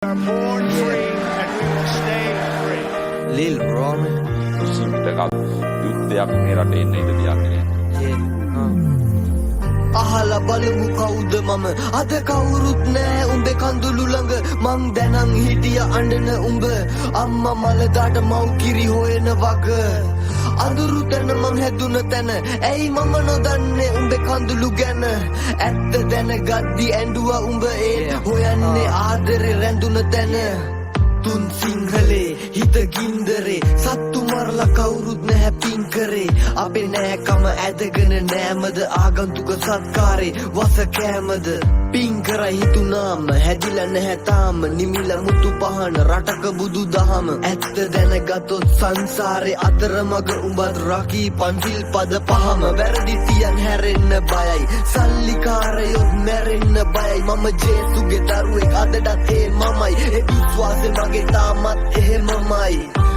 are born free and we will stay free. Lil Ron. සිම්ප්ටකක් යුද්ධයක් මේ රටේ එන්න ඉඩ දෙයක් නෑ. අහලා බලමු කවුද මම අද කවුරුත් නෑ උඹේ කඳුළු ළඟ මං දැනන් හිටිය අඬන උඹ අම්මා මලදාට මව් කිරි හොයන වග අඳුරු තැන මං හැදුන තැන ඇයි මම නොදන්නේ උඹේ කඳුළු ගැන ඇත්ත දැනගද්දි ඇඬුවා උඹ ඒ හොයන්නේ ආදරේ රැඳුන තැන තුන් සිංහලේ හිත ගින්දරේ සත්තු මරලා කවුරුත් නැහැ පින් කරේ අපේ නෑකම ඇදගෙන නෑමද ආගන්තුක සත්කාරේ වස කෑමද පින් කරයි හිතුනාම හැදිලා නැහැ තාම නිමිල මුතු පහන රටක බුදු දහම ඇත්ත දැනගතොත් සංසාරේ අතරමඟ උඹත් රකී පන්සිල් පද පහම වැරදි තියන් හැරෙන්න බයයි සල්ලිකාරයොත් මැරෙන්න බයයි මම ජේසුගේ දරුවෙක් අදටත් ඒ මමයි ඒ විශ්වාසේ මගේ තාමත් එහෙමමයි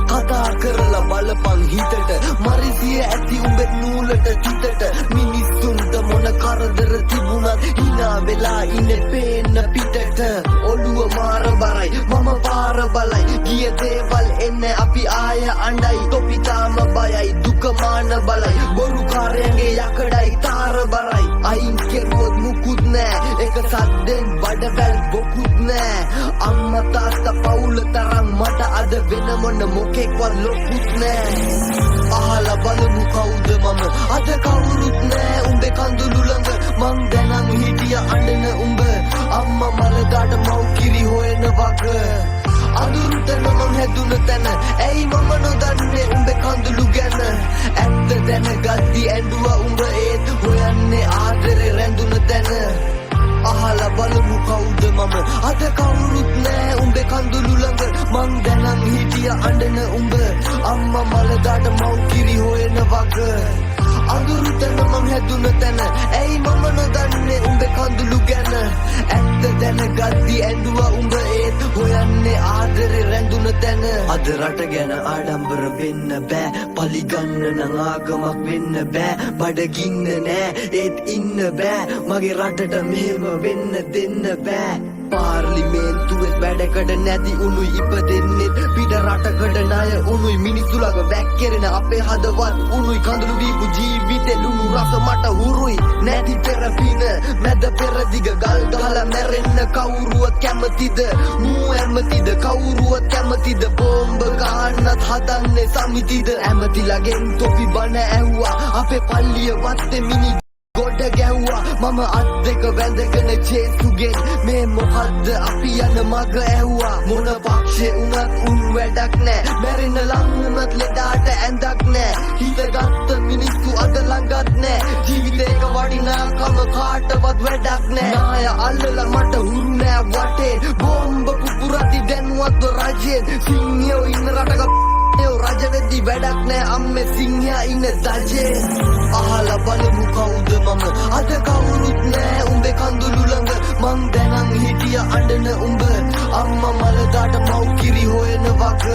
කතා කරලා බලපන් හිතට මරිසිය ඇති උඹේ නූලට තිතට මිනිස්සුන්ට මොන කරදර තිබුණත් hina වෙලා ඉන්නේ පේන්න පිටට ඔළුව මාර බරයි මම පාර බලයි ගිය දේවල් එන්නේ අපි ආය අඬයි තොපි තාම බයයි දුක මාන බලයි බොරු කාර්යයේ යකඩයි තාර බරයි අයින් කෙරුවොත් මුකුත් නෑ එක සද්දෙන් බඩවැල් බොකුත් නෑ අම්මා තාත්තා පවුල තරම් මට අද වෙන මොන මොකෙක්වත් ලොකුත් නෑ අහලා බලමු කවුද මම අද කවුරුත් නෑ උඹේ කඳුළු ළඟ මං දැනන් හිටිය අඬන උඹ අම්මා මලදාට මව් කිරි හොයන වග අඳුරු තැන මං හැදුන තැන ඇයි මම නොදන්නේ උඹේ කඳුළු ගැන ඇත්ත දැනගද්දි ඇඬුවා උඹ ඒත් හොයන්නේ ආදරේ රැඳුන තැන අහලා බලමු කවුද මම අද කවුරුත් නෑ උඹේ කඳුළු ළඟ මං දැනන් හිටිය අඬන උඹ අම්මා මලදාට මව් කිරි හොයන වග අඳුරු තැන මං හැදුන තැන ඇයි මම නොදන්නේ උඹේ කඳුළු ගැන ඇත්ත දැනගද්දි ඇඬුවා උඹ ඒත් හොයන්නේ ආදරේ රැඳුන තැන අද රට ගැන ආඩම්බර වෙන්න බෑ පලිගන්න නම් ආගමක් වෙන්න බෑ බඩගින්න නෑ ඒත් ඉන්න බෑ මගේ රටට මෙහෙම වෙන්න දෙන්න බෑ පාර්ලිමේන්තුවේ වැඩකට නැති උනුයි ඉපදෙන්නෙත් පිට රටකට ණය උනුයි මිනිස්සු ළඟ වැක්කිරෙන අපේ හදවත් උනුයි කඳුළු දීපු ජීවිතේ ලුණු රස මට හුරුයි නැති පෙරපින මැද පෙරදිග ගල් ගහලා මැරෙන්න කවුරුවත් කැමතිද මූ ඇමතිද කවුරුවත් කැමතිද බෝම්බ ගහන්නත් හදන්නේ සමිතිද ඇමතිලාගෙන් තොපි බණ ඇහුවා අපේ පල්ලිය වත්තේ මිනි ගොඩ ගැහුවා මම අත් දෙක වැඳගෙන ජේසුගෙන් මේ මොකද්ද අපි යන මග ඇහුවා මොන පක්ෂේ උනත් උන් වැඩක් නෑ මැරෙන්න ලං වුණත් ලෙඩාට ඇඳක් නෑ හිතගත්ත මිනිස්සු අද ළඟත් නෑ ජීවිතේක වටිනාකම කාටවත් වැඩක් නෑ නාය අල්ලලා මට හුරු නෑ වටේ බෝම්බ පුපුරති දැන්වත් රජෙන් සිංහයෝ ඉන්න රටක රජ වෙද්දි වැඩක් නෑ අම්මේ සිංහයා ඉන්න දජේ අහලා බලමු කවුද මම අද කවුරුත් නෑ උඹේ කඳුළු ළඟ මං දැනන් හිටිය අඬන උඹ අම්මා මලදාට මව් කිරි හොයන වග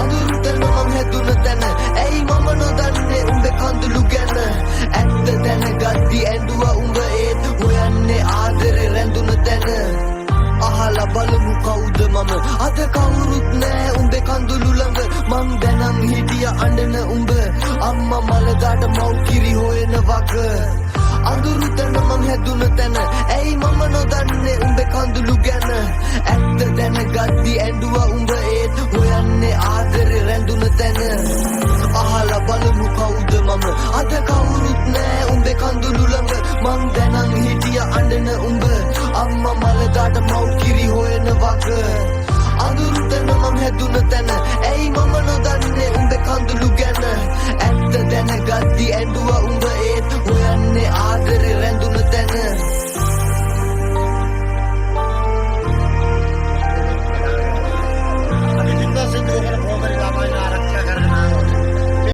අඳුරු තැන මං හැදුන තැන ඇයි මම නොදන්නේ උඹේ කඳුළු ගැන ඇත්ත දැනගද්දි ඇඬුවා උඹ ඒත් හොයන්නේ ආදරේ රැඳුන තැන අහලා බලමු කවුද මම අද කවුරුත් නෑ උඹේ කඳුළු ළඟ මං දැනන් හිටිය අඬන උඹ අම්මා මලදාට මව් කිරි හොයන වග අඳුරු තැන මං හැදුන තැන ඇයි මම නොදන්නේ උඹේ කඳුළු ගැන ඇත්ත දැනගද්දි ඇඬුවා උඹ ඒත් හොයන්නේ ආදරේ රැඳුන තැන අහලා බලමු කවුද මම අද කවුරුත් නෑ උඹේ කඳුළු ළඟ මං දැනන් හිටිය අඬන උඹ අම්මා මලදාට මව් කිරි හොයන වග අඳුරු තැන මං හැදුන තැන ඇයි මම